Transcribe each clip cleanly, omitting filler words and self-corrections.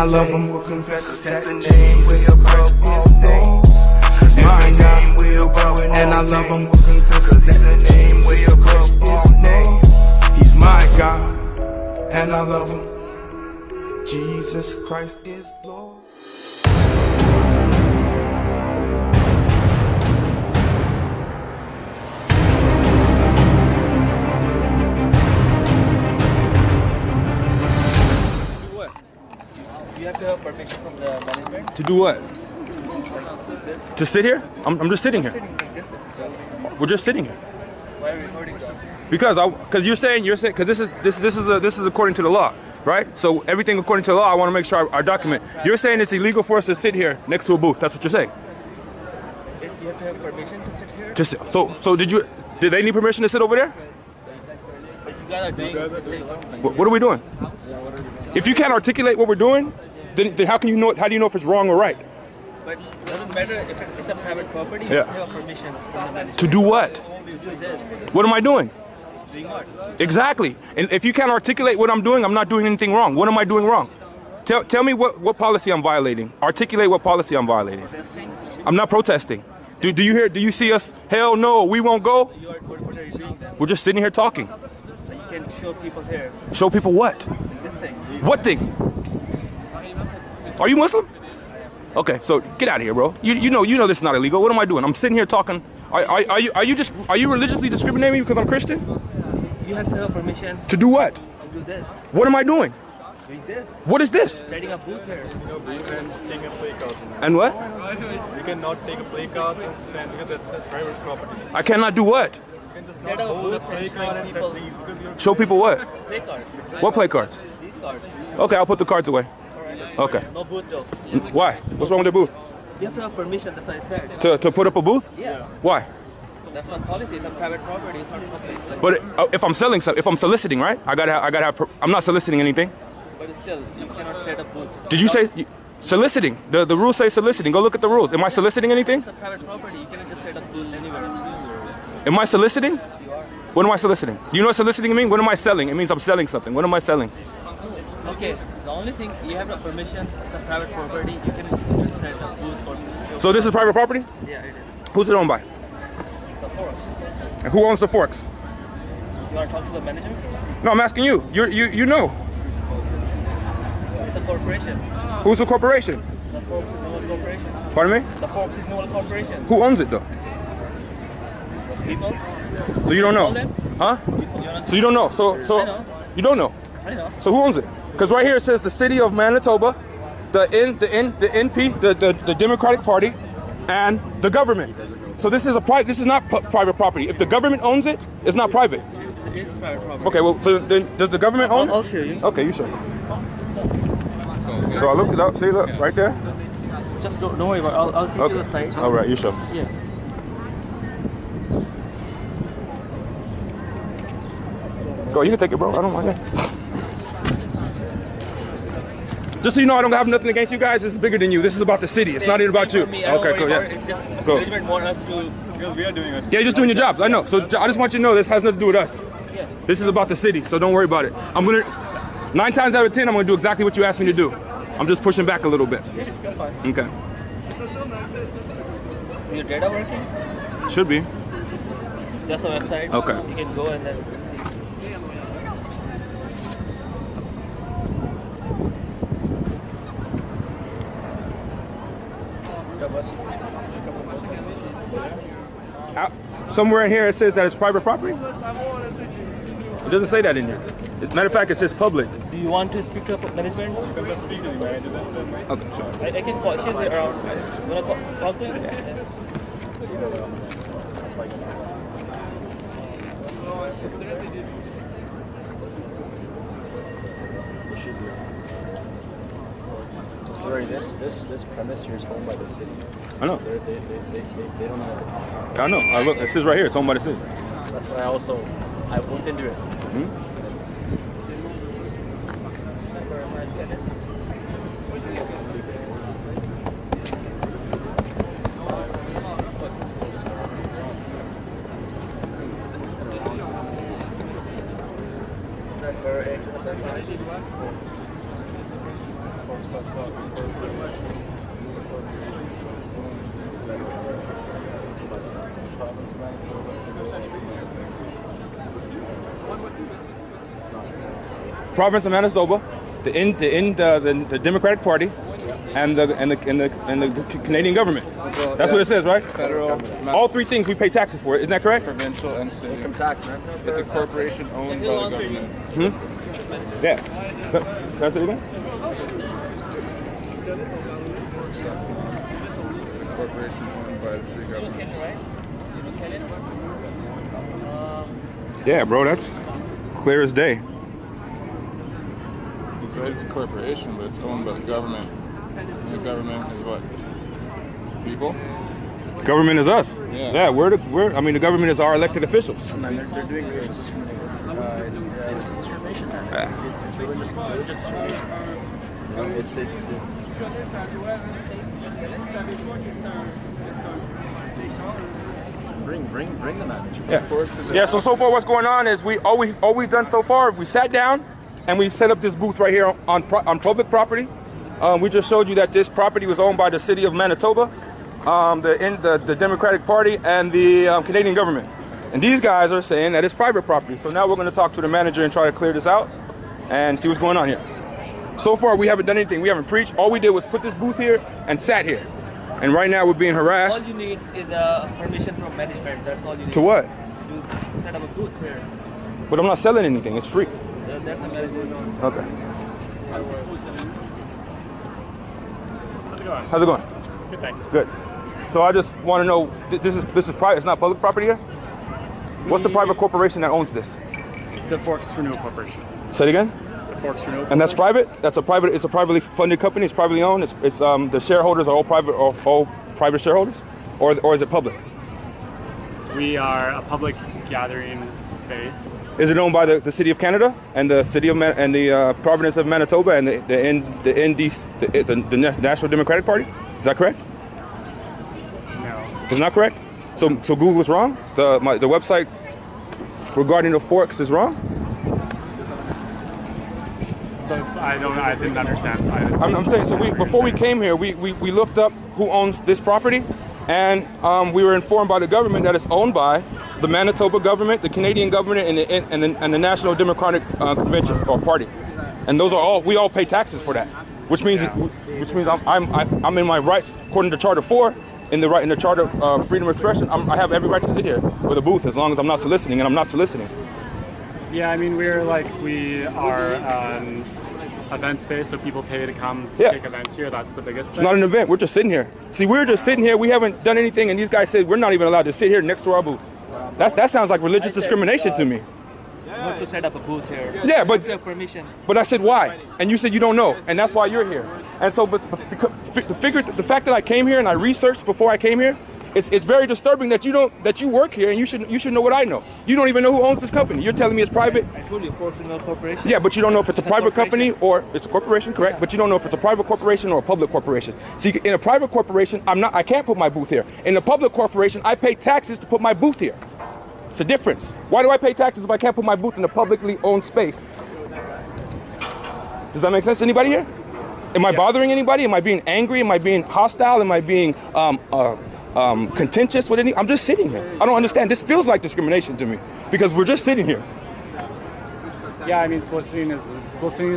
I love him. Will confess that the name will above all names. He's my God, and I love him. Will confess that the name will above all names. He's my God, and I love him. Jesus Christ is Lord. You have to have permission from the management. To do what? To sit here? I'm just sitting here. We're just sitting here. Why are you recording that? Because you're saying because this is according to the law, right? So everything according to the law, I want to make sure our document. You're saying it's illegal for us to sit here next to a booth. That's what you're saying. Yes, you have to have permission to sit here. To sit. So did they need permission to sit over there? But you guys are doing the same. What are we doing? If you can't articulate what we're doing, then how can you know? How do you know if it's wrong or right? But it doesn't matter if it's a private property. You have to have permission from the management. To do what? To do this. What am I doing? Doing what? Exactly. And if you can't articulate what I'm doing, I'm not doing anything wrong. What am I doing wrong? Tell me what policy I'm violating. Articulate what policy I'm violating. Protesting? I'm not protesting. Do you see us? Hell no, we won't go. What are you doing then? We're just sitting here talking. So you can show people here. Show people what? This thing. What thing? Are you Muslim? Okay, so get out of here, bro. You know this is not illegal. What am I doing? I'm sitting here talking. Are you religiously discriminating me because I'm Christian? You have to have permission. To do what? To do this. What am I doing? Doing this. What is this? Setting a booth here. You can take a play card. And what? You cannot take a play card and stand because that's private property. I cannot do what? You can just Set not up a hold a booth play and card and people. say please because you're Show people what? Play cards. What play cards? These cards. Okay, I'll put the cards away. Alright. Okay. No booth though. Why? What's wrong with the booth? You have to have permission, that's what I said. To put up a booth? Yeah. Why? That's not policy, it's a private property, it's not public. But if I'm selling something, if I'm soliciting, right? I gotta have. I'm not soliciting anything. But it's still, you cannot set a booth. Did you say soliciting? The rules say soliciting. Go look at the rules. Am I soliciting anything? It's a private property, you cannot just set a booth anywhere. Am I soliciting? You are. What am I soliciting? Do you know what soliciting means? What am I selling? It means I'm selling something. What am I selling? Okay, the only thing, you have a permission, it's a private property, you can set a booth or... So this is private property? Yeah, it is. Who's it owned by? It's a forest. And who owns the forks? You want to talk to the manager? No, I'm asking you. You know. It's a corporation. Who's the corporation? The Forks is Noble Corporation. Pardon me? The Forks is Noble Corporation. Who owns it though? People? So you don't know? Huh? So you don't know? So I know. You don't know? I know. So who owns it? Because right here it says the city of Manitoba, the NP, the Democratic Party, and the government. So this is not private property. If the government owns it, it's not private. It is private property. Okay, well then does the government own it? I'll show you. Okay, you show. So I looked it up. See, look right there. Just don't worry about it. I'll take you to the side. All right, you show. Yeah. Go, you can take it, bro. I don't mind that. Just so you know, I don't have nothing against you guys. This is bigger than you. This is about the city. It's not even about you. Okay, cool. Yeah. It's just Go. management want us to. because we are doing it. Yeah, you're just doing your jobs. I know. So I just want you to know this has nothing to do with us. Yeah. This is about the city, so don't worry about it. 9 times out of 10, I'm gonna do exactly what you asked me to do. I'm just pushing back a little bit. Yeah, you're fine. Okay. Is your data working? Should be. Just a website. Okay. You can go and then see. Somewhere in here it says that it's private property. It doesn't say that in here. As a matter of fact, it says public. Do you want to speak to management? Let's speak to the manager then, sir. Okay, sure. I can call. She's around. Wanna call to him? Yeah. Larry, this premise here is owned by the city. I know. They don't know what to talk. I know. I look. It says right here. It's owned by the city. That's why I looked into it. Province of Manitoba, the Democratic Party, and the Canadian government. That's what it says, right? Federal, All three things we pay taxes for. Isn't that correct? provincial, and city. Income tax, man. It's a corporation owned by the government. Yeah. Can I say it again? It's a corporation owned by the three governments. Yeah, bro. That's clear as day. It's right, it's a corporation, but it's owned by the government. And the government is what? People? Government is us. Yeah. I mean, the government is our elected officials. Man, they're doing discrimination. It's discrimination, man. It's religious discrimination. You know, it's bring them out. Yeah. So far, what's going on is all we've done so far is we sat down and we set up this booth right here on public property. We just showed you that this property was owned by the city of Manitoba, the Democratic Party, and the Canadian government. And these guys are saying that it's private property. So now we're going to talk to the manager and try to clear this out and see what's going on here. So far, we haven't done anything. We haven't preached. All we did was put this booth here and sat here. And right now, we're being harassed. All you need is a permission from management. That's all you need. To what? To set up a booth here. But I'm not selling anything. It's free. That's the management. Okay. How's it going? Good, thanks. Good. So I just want to know, this is private. It's not public property here. What's the private corporation that owns this? The Forks Renewal Corporation. Say it again. The Forks Renewal. And that's private. That's a private. It's a privately funded company. It's privately owned. It's the shareholders are all private shareholders, or is it public? We are a public gathering space. Is it owned by the city of Canada and the city of and the province of Manitoba and the National Democratic Party? Is that correct? No. It's not correct. So Google is wrong. The website regarding the forks is wrong. So I didn't understand. I'm saying, so before we came here, we looked up who owns this property, and we were informed by the government that it's owned by the Manitoba government, the Canadian government, and the National Democratic Convention or Party, and we all pay taxes for that, which means I'm in my rights according to Charter 4. In the Charter of Freedom of Expression, I have every right to sit here with a booth as long as I'm not soliciting, and I'm not soliciting. Yeah, I mean we are an event space, so people pay to come Yeah. take events here. That's the biggest thing. It's not an event. We're just sitting here. See, we're just sitting here. We haven't done anything, and these guys said we're not even allowed to sit here next to our booth. That sounds like religious discrimination to me. Not to set up a booth here. Yeah, but You have permission. But I said why, and you said you don't know, and that's why you're here. And so, but the fact that I came here and I researched before I came here, it's very disturbing that you work here and you should know what I know. You don't even know who owns this company. You're telling me it's private. I told you, Forks Renewal Corporation. Yeah, but you don't know if it's a private company corporation. or it's a corporation, correct? But you don't know if it's a private corporation or a public corporation. See, in a private corporation, I can't put my booth here. In a public corporation, I pay taxes to put my booth here. It's a difference. Why do I pay taxes if I can't put my booth in a publicly owned space? Does that make sense to anybody here? Am I bothering anybody? Am I being angry? Am I being hostile? Am I being contentious with any? I'm just sitting here. I don't understand. This feels like discrimination to me because we're just sitting here. Yeah, I mean soliciting is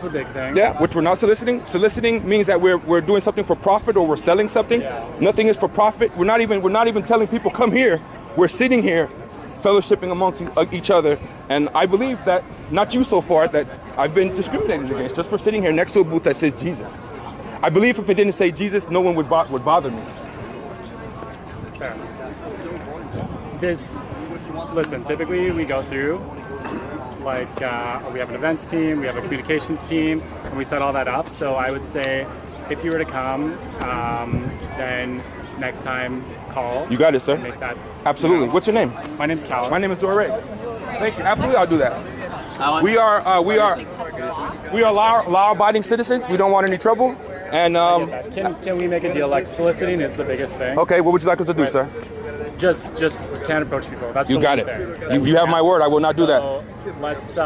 the big thing. Yeah, which we're not soliciting. Soliciting means that we're doing something for profit or we're selling something. Yeah. Nothing is for profit. We're not even telling people come here. We're sitting here, fellowshipping amongst each other, and I believe that not you so far that I've been discriminated against just for sitting here next to a booth that says Jesus. I believe if it didn't say Jesus, no one would bother me. Fair. Listen, typically we go through, like, we have an events team, we have a communications team, and we set all that up. So I would say if you were to come, then next time call. You got it, sir. Make that. Absolutely. What's your name? My name's Callum. My name is Dore. Thank you. Absolutely, I'll do that. We are law-abiding citizens. We don't want any trouble. And Can we make a deal? Like soliciting is the biggest thing. okay, what would you like us to do, sir? Just can't approach people. That's You the got one it. thing. You have my word. I will not do that. So let's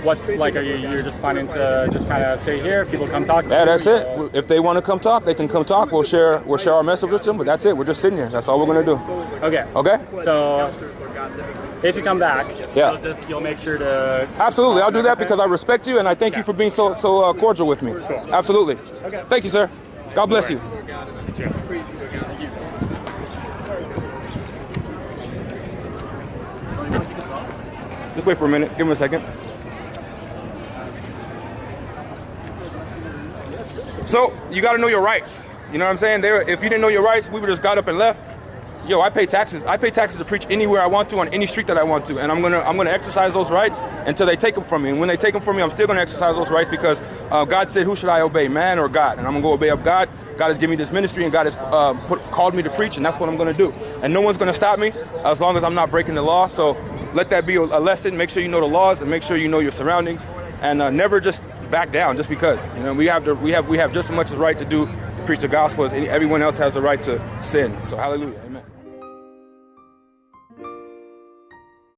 what's like, you're just planning to just kind of stay here? If people come talk to you? Yeah, that's it. If they want to come talk, they can come talk. We'll share our message with them, but that's it. We're just sitting here. That's all we're going to do. Okay. Okay? So if you come back, Yeah. you'll make sure to... Absolutely. I'll do that because I respect you and I thank you for being so cordial with me. Cool. Absolutely. Okay. Thank you, sir. God bless you. Cheers. Just wait for a minute. Give him a second. So, you got to know your rights. You know what I'm saying? If you didn't know your rights, we would just got up and left. Yo, I pay taxes. I pay taxes to preach anywhere I want to on any street that I want to, and I'm gonna exercise those rights until they take them from me. And when they take them from me, I'm still gonna exercise those rights because God said, "Who should I obey, man or God?" And I'm gonna go obey up God. God has given me this ministry, and God has called me to preach, and that's what I'm gonna do. And no one's gonna stop me as long as I'm not breaking the law. So let that be a lesson. Make sure you know the laws, and make sure you know your surroundings, and never just back down just because. You know, we have just as much as right to preach the gospel as everyone else has the right to sin. So hallelujah, amen.